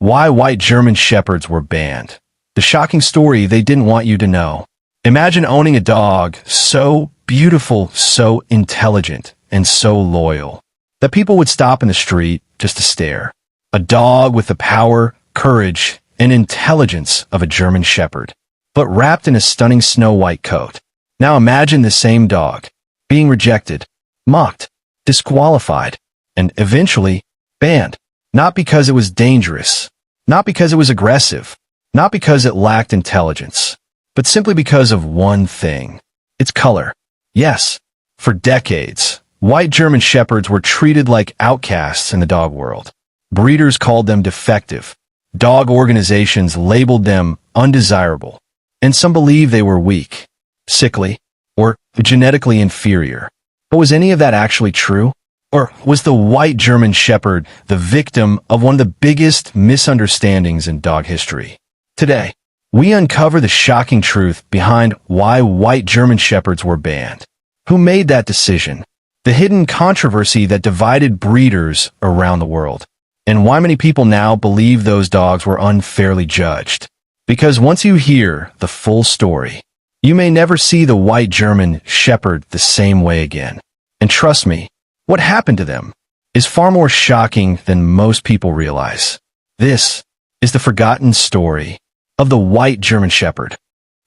why white German Shepherds were banned. The shocking story they didn't want you to know. Imagine owning a dog so beautiful, so intelligent, and so loyal that people would stop in the street just to stare. A dog with the power, courage, and intelligence of a German Shepherd, but wrapped in a stunning snow-white coat. Now imagine the same dog being rejected, mocked, disqualified, and eventually banned. Not because it was dangerous, not because it was aggressive, not because it lacked intelligence, but simply because of one thing: its color. Yes, for decades, white German Shepherds were treated like outcasts in the dog world. Breeders called them defective. Dog organizations labeled them undesirable. And some believed they were weak, sickly, or genetically inferior. But was any of that actually true? Or was the white German Shepherd the victim of one of the biggest misunderstandings in dog history? Today, we uncover the shocking truth behind why white German Shepherds were banned. Who made that decision? The hidden controversy that divided breeders around the world. And why many people now believe those dogs were unfairly judged. Because once you hear the full story, you may never see the white German Shepherd the same way again. And trust me, what happened to them is far more shocking than most people realize. This is the forgotten story of the white German Shepherd.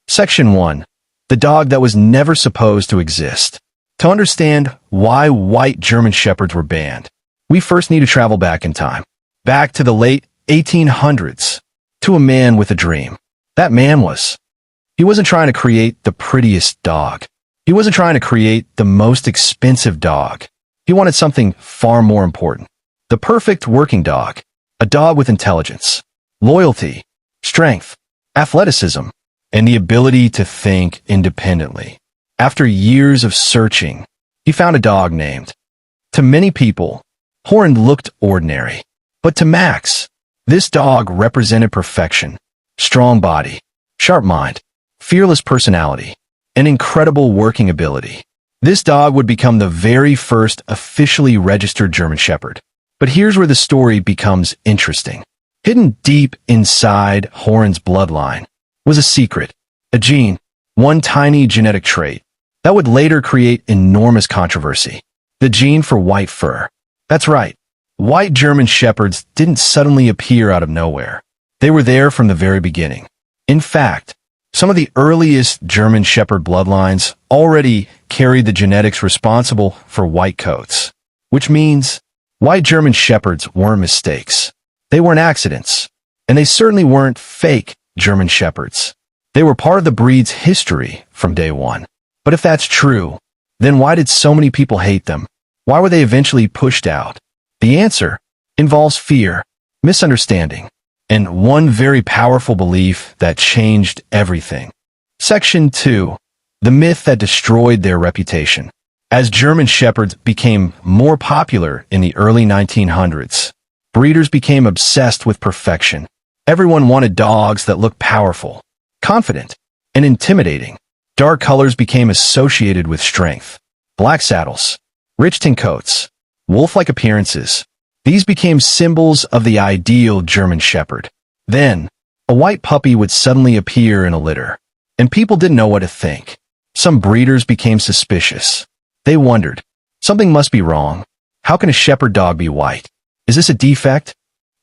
Section 1. The dog that was never supposed to exist. To understand why white German Shepherds were banned, we first need to travel back in time. Back to the late 1800s. To a man with a dream. That man he wasn't trying to create the prettiest dog. He wasn't trying to create the most expensive dog. He wanted something far more important. The perfect working dog. A dog with intelligence, loyalty, strength, athleticism, and the ability to think independently. After years of searching, he found a dog named. To many people, Horn looked ordinary. But to Max, this dog represented perfection. Strong body, sharp mind, fearless personality, and incredible working ability. This dog would become the very first officially registered German Shepherd. But here's where the story becomes interesting. Hidden deep inside Horn's bloodline was a secret, a gene, one tiny genetic trait that would later create enormous controversy. The gene for white fur. That's right. White German Shepherds didn't suddenly appear out of nowhere. They were there from the very beginning. In fact, some of the earliest German Shepherd bloodlines already carried the genetics responsible for white coats, which means white German Shepherds weren't mistakes. They weren't accidents, and they certainly weren't fake German Shepherds. They were part of the breed's history from day one. But if that's true, then why did so many people hate them? Why were they eventually pushed out? The answer involves fear, misunderstanding, and one very powerful belief that changed everything. Section 2. The myth that destroyed their reputation. As German Shepherds became more popular in the early 1900s, breeders became obsessed with perfection. Everyone wanted dogs that looked powerful, confident, and intimidating. Dark colors became associated with strength. Black saddles, rich tin coats, wolf-like appearances. These became symbols of the ideal German Shepherd. Then, a white puppy would suddenly appear in a litter, and people didn't know what to think. Some breeders became suspicious. They wondered, something must be wrong. How can a shepherd dog be white? Is this a defect?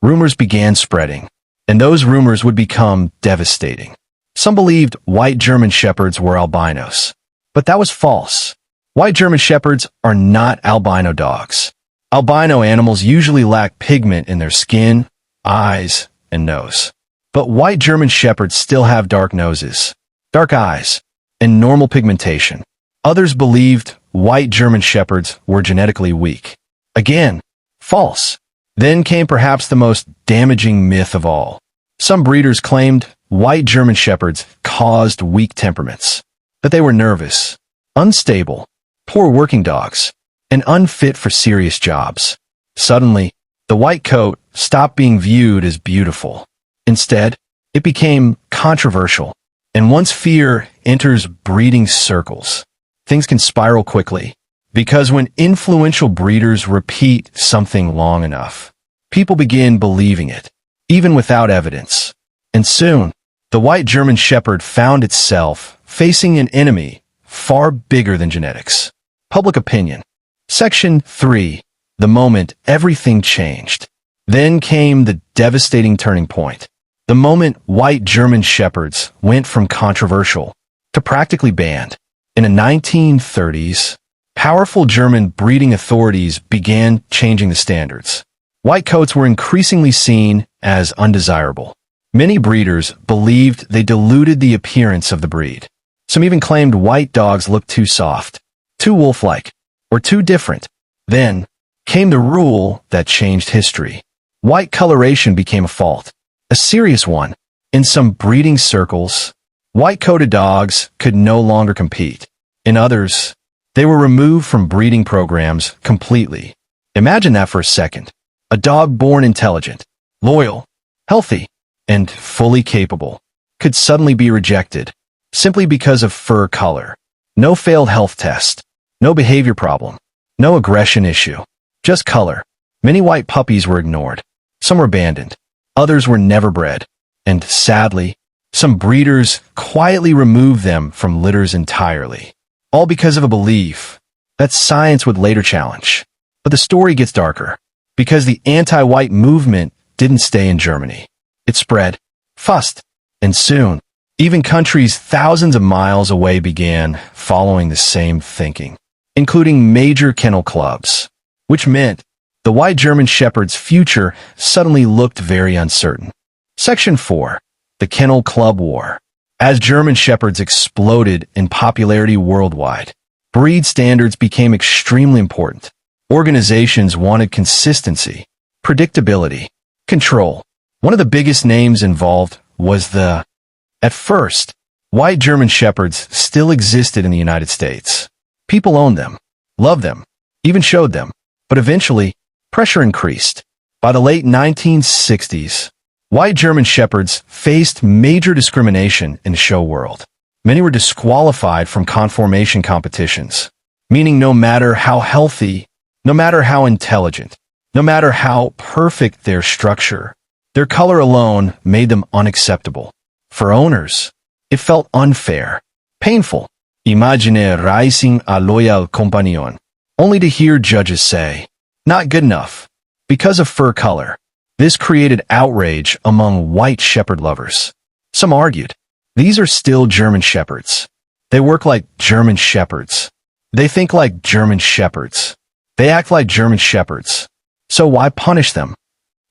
Rumors began spreading, and those rumors would become devastating. Some believed white German Shepherds were albinos, but that was false. White German Shepherds are not albino dogs. Albino animals usually lack pigment in their skin, eyes, and nose. But white German Shepherds still have dark noses, dark eyes, and normal pigmentation. Others believed white German Shepherds were genetically weak. Again, false. Then came perhaps the most damaging myth of all. Some breeders claimed white German Shepherds caused weak temperaments, that they were nervous, unstable, poor working dogs, and unfit for serious jobs. Suddenly, the white coat stopped being viewed as beautiful. Instead, it became controversial. And once fear enters breeding circles, things can spiral quickly. Because when influential breeders repeat something long enough, people begin believing it. even without evidence. And soon, the white German Shepherd found itself facing an enemy far bigger than genetics. Public opinion. Section 3. The moment everything changed. Then came the devastating turning point. The moment white German Shepherds went from controversial to practically banned. In the 1930s, powerful German breeding authorities began changing the standards. White coats were increasingly seen as undesirable. Many breeders believed they diluted the appearance of the breed. Some even claimed white dogs looked too soft, too wolf-like, or too different. Then came the rule that changed history. White coloration became a fault, a serious one. In some breeding circles, white-coated dogs could no longer compete. In others, they were removed from breeding programs completely. Imagine that for a second. A dog born intelligent, loyal, healthy, and fully capable could suddenly be rejected simply because of fur color. No failed health test, no behavior problem, no aggression issue, just color. Many white puppies were ignored. Some were abandoned. Others were never bred. And sadly, some breeders quietly removed them from litters entirely, all because of a belief that science would later challenge. But the story gets darker, because the anti-white movement didn't stay in Germany. It spread, fussed, and soon, even countries thousands of miles away began following the same thinking, including major kennel clubs, which meant the white German Shepherd's future suddenly looked very uncertain. Section 4. The Kennel Club War. As German Shepherds exploded in popularity worldwide, breed standards became extremely important. Organizations wanted consistency, predictability, control. One of the biggest names involved was At first, white German Shepherds still existed in the United States. People owned them, loved them, even showed them. But eventually, pressure increased. By the late 1960s, white German Shepherds faced major discrimination in the show world. Many were disqualified from conformation competitions, meaning no matter how healthy, no matter how intelligent, no matter how perfect their structure, their color alone made them unacceptable. For owners, it felt unfair, painful. Imagine rising a loyal companion, only to hear judges say, not good enough, because of fur color. This created outrage among white shepherd lovers. Some argued, these are still German Shepherds. They work like German Shepherds. They think like German Shepherds. They act like German Shepherds. So why punish them?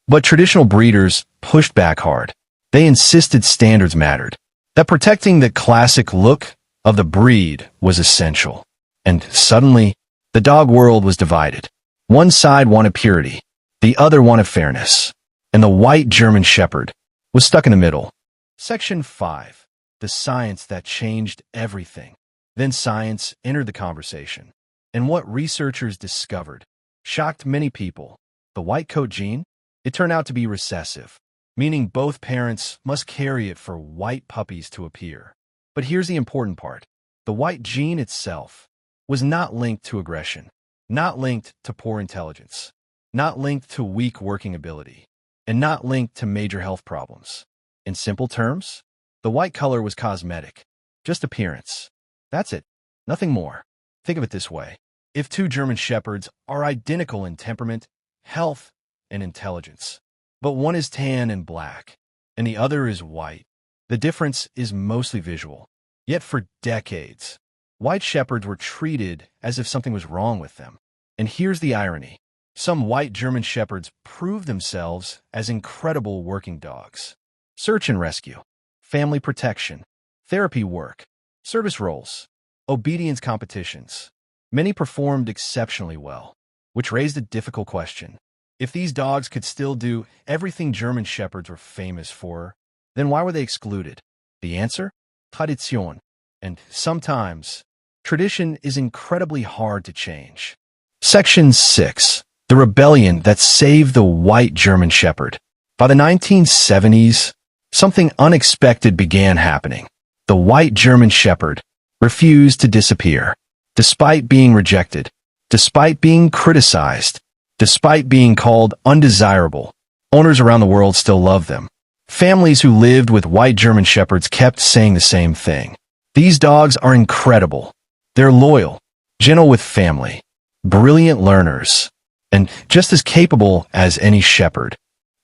But traditional breeders pushed back hard. They insisted standards mattered, that protecting the classic look of the breed was essential. And suddenly, the dog world was divided. One side wanted purity, the other wanted fairness, and the white German Shepherd was stuck in the middle. Section 5. The science that changed everything. Then science entered the conversation, and what researchers discovered shocked many people. The white coat gene? It turned out to be recessive, meaning both parents must carry it for white puppies to appear. But here's the important part. The white gene itself was not linked to aggression, not linked to poor intelligence, not linked to weak working ability, and not linked to major health problems. In simple terms, the white color was cosmetic, just appearance. That's it, nothing more. Think of it this way. If two German Shepherds are identical in temperament, health, and intelligence, but one is tan and black, and the other is white, the difference is mostly visual. Yet for decades, white Shepherds were treated as if something was wrong with them. And here's the irony. Some white German Shepherds prove themselves as incredible working dogs. Search and rescue, family protection, therapy work, service roles, obedience competitions. Many performed exceptionally well, which raised a difficult question. If these dogs could still do everything German Shepherds were famous for, then why were they excluded? The answer? Tradition. And sometimes, tradition is incredibly hard to change. Section 6. The rebellion that saved the white German Shepherd. By the 1970s, something unexpected began happening. The white German Shepherd refused to disappear, despite being rejected, despite being criticized, despite being called undesirable. Owners around the world still love them. Families who lived with white German Shepherds kept saying the same thing. These dogs are incredible. They're loyal, gentle with family, brilliant learners, and just as capable as any shepherd.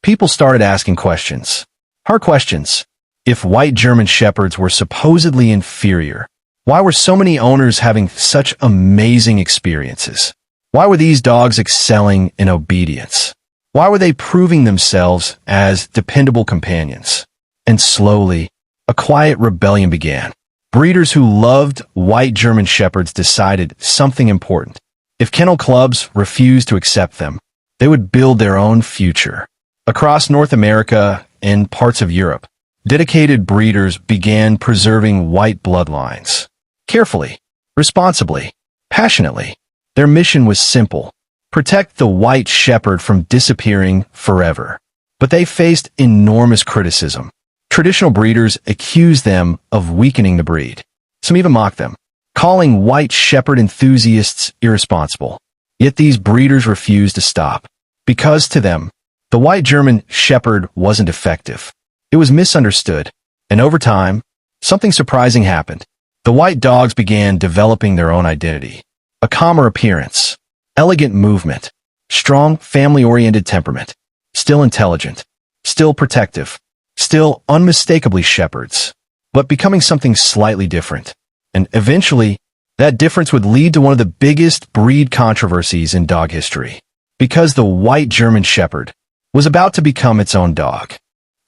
People started asking questions. Hard questions. If white German Shepherds were supposedly inferior, why were so many owners having such amazing experiences? Why were these dogs excelling in obedience? Why were they proving themselves as dependable companions? And slowly, a quiet rebellion began. Breeders who loved white German Shepherds decided something important. If kennel clubs refused to accept them, they would build their own future. Across North America and parts of Europe, dedicated breeders began preserving white bloodlines. Carefully, responsibly, passionately. Their mission was simple: protect the white shepherd from disappearing forever. But they faced enormous criticism. Traditional breeders accused them of weakening the breed. Some even mocked them, calling white shepherd enthusiasts irresponsible. Yet these breeders refused to stop, because to them, the white German shepherd wasn't effective. It was misunderstood, and over time, something surprising happened. The white dogs began developing their own identity. A calmer appearance, elegant movement, strong family-oriented temperament, still intelligent, still protective, still unmistakably shepherds, but becoming something slightly different. And eventually, that difference would lead to one of the biggest breed controversies in dog history, because the white German shepherd was about to become its own dog.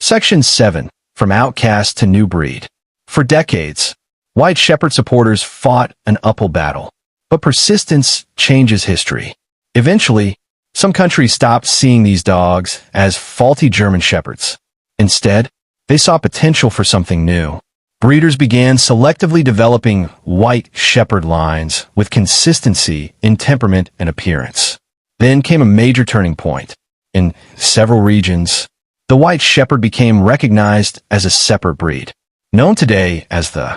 Section 7, From Outcast to New Breed. For decades, white shepherd supporters fought an uphill battle, but persistence changes history. Eventually, some countries stopped seeing these dogs as faulty German shepherds. Instead, they saw potential for something new. Breeders began selectively developing white shepherd lines with consistency in temperament and appearance. Then came a major turning point. In several regions, the white shepherd became recognized as a separate breed, known today as the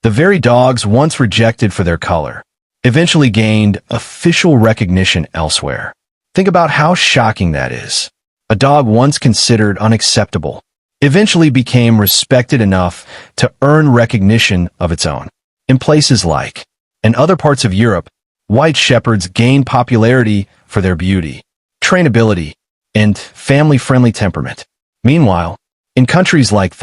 very dogs once rejected for their color, eventually gained official recognition elsewhere. Think about how shocking that is. A dog once considered unacceptable eventually became respected enough to earn recognition of its own. In places like and other parts of Europe, white shepherds gained popularity for their beauty, trainability, and family-friendly temperament. Meanwhile, in countries like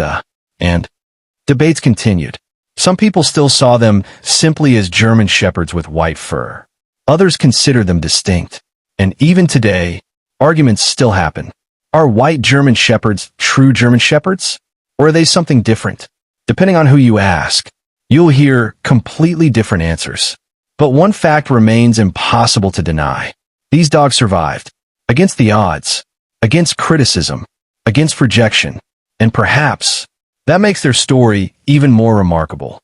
debates continued. Some people still saw them simply as German shepherds with white fur. Others considered them distinct. And even today, arguments still happen. Are white German shepherds true German shepherds? Or are they something different? Depending on who you ask, you'll hear completely different answers. But one fact remains impossible to deny. These dogs survived. Against the odds. Against criticism. Against rejection. And perhaps that makes their story even more remarkable.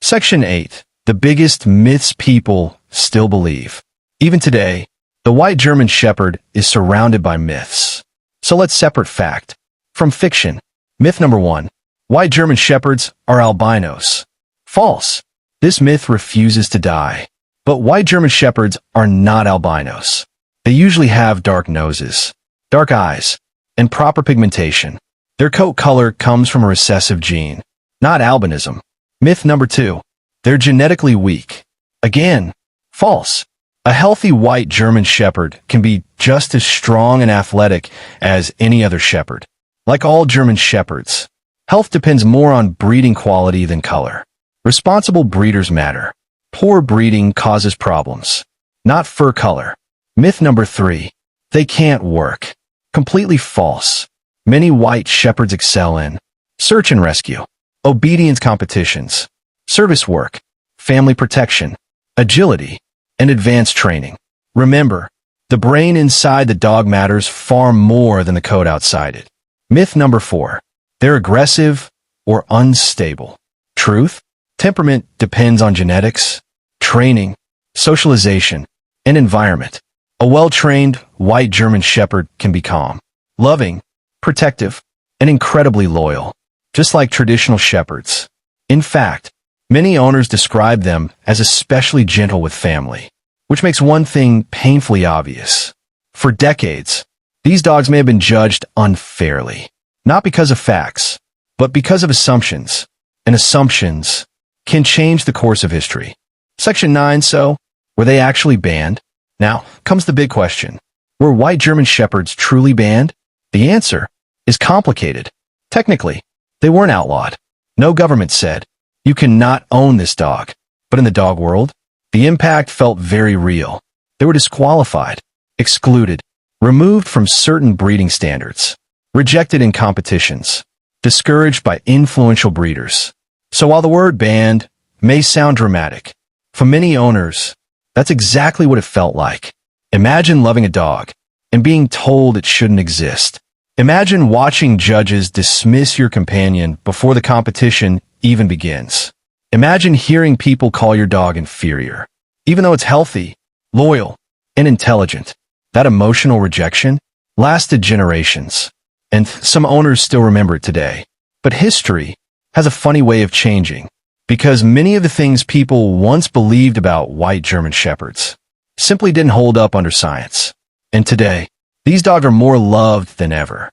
Section 8. The biggest myths people still believe. Even today, the white German shepherd is surrounded by myths. So let's separate fact from fiction. Myth number 1. White German shepherds are albinos. False. This myth refuses to die. But white German shepherds are not albinos. They usually have dark noses, dark eyes, and proper pigmentation. Their coat color comes from a recessive gene, not albinism. Myth number 2. They're genetically weak. Again, false. A healthy white German shepherd can be just as strong and athletic as any other shepherd. Like all German shepherds, health depends more on breeding quality than color. Responsible breeders matter. Poor breeding causes problems, not fur color. Myth number 3. They can't work. Completely false. Many white shepherds excel in search and rescue, obedience competitions, service work, family protection, agility, and advanced training. Remember, the brain inside the dog matters far more than the coat outside it. Myth number 4. They're aggressive or unstable. Truth? Temperament depends on genetics, training, socialization, and environment. A well-trained white German shepherd can be calm, loving, protective, and incredibly loyal, just like traditional shepherds. In fact, many owners describe them as especially gentle with family, which makes one thing painfully obvious. For decades, these dogs may have been judged unfairly, not because of facts, but because of assumptions, and assumptions can change the course of history. Section 9, so, were they actually banned? Now comes the big question. Were white German Shepherds truly banned? The answer is complicated. Technically, they weren't outlawed. No government said, you cannot own this dog. But in the dog world, the impact felt very real. They were disqualified, excluded, removed from certain breeding standards, rejected in competitions, discouraged by influential breeders. So while the word banned may sound dramatic, for many owners, that's exactly what it felt like. Imagine loving a dog and being told it shouldn't exist. Imagine watching judges dismiss your companion before the competition even begins. Imagine hearing people call your dog inferior, even though it's healthy, loyal, and intelligent. That emotional rejection lasted generations, and some owners still remember it today. But history has a funny way of changing, because many of the things people once believed about white German Shepherds simply didn't hold up under science. And today, these dogs are more loved than ever.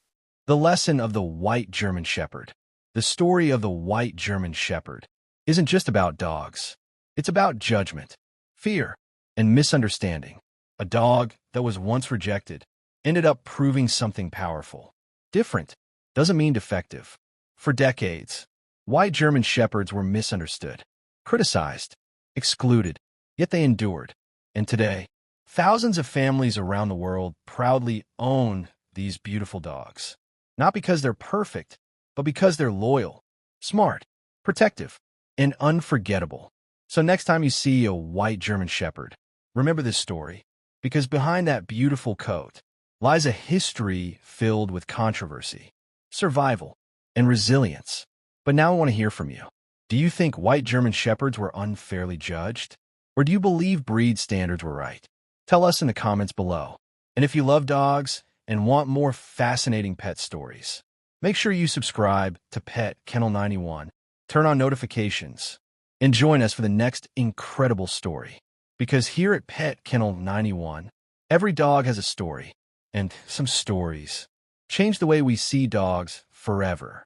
The lesson of the white German Shepherd. The story of the white German Shepherd isn't just about dogs. It's about judgment, fear, and misunderstanding. A dog that was once rejected ended up proving something powerful. Different doesn't mean defective. For decades, white German Shepherds were misunderstood, criticized, excluded, yet they endured. And today, thousands of families around the world proudly own these beautiful dogs. Not because they're perfect, but because they're loyal, smart, protective, and unforgettable. So next time you see a white German Shepherd, remember this story, because behind that beautiful coat lies a history filled with controversy, survival, and resilience. But now I want to hear from you. Do you think white German Shepherds were unfairly judged? Or do you believe breed standards were right? Tell us in the comments below. And if you love dogs and want more fascinating pet stories, make sure you subscribe to Pet Kennel 91, turn on notifications, and join us for the next incredible story. Because here at Pet Kennel 91, every dog has a story, and some stories change the way we see dogs forever.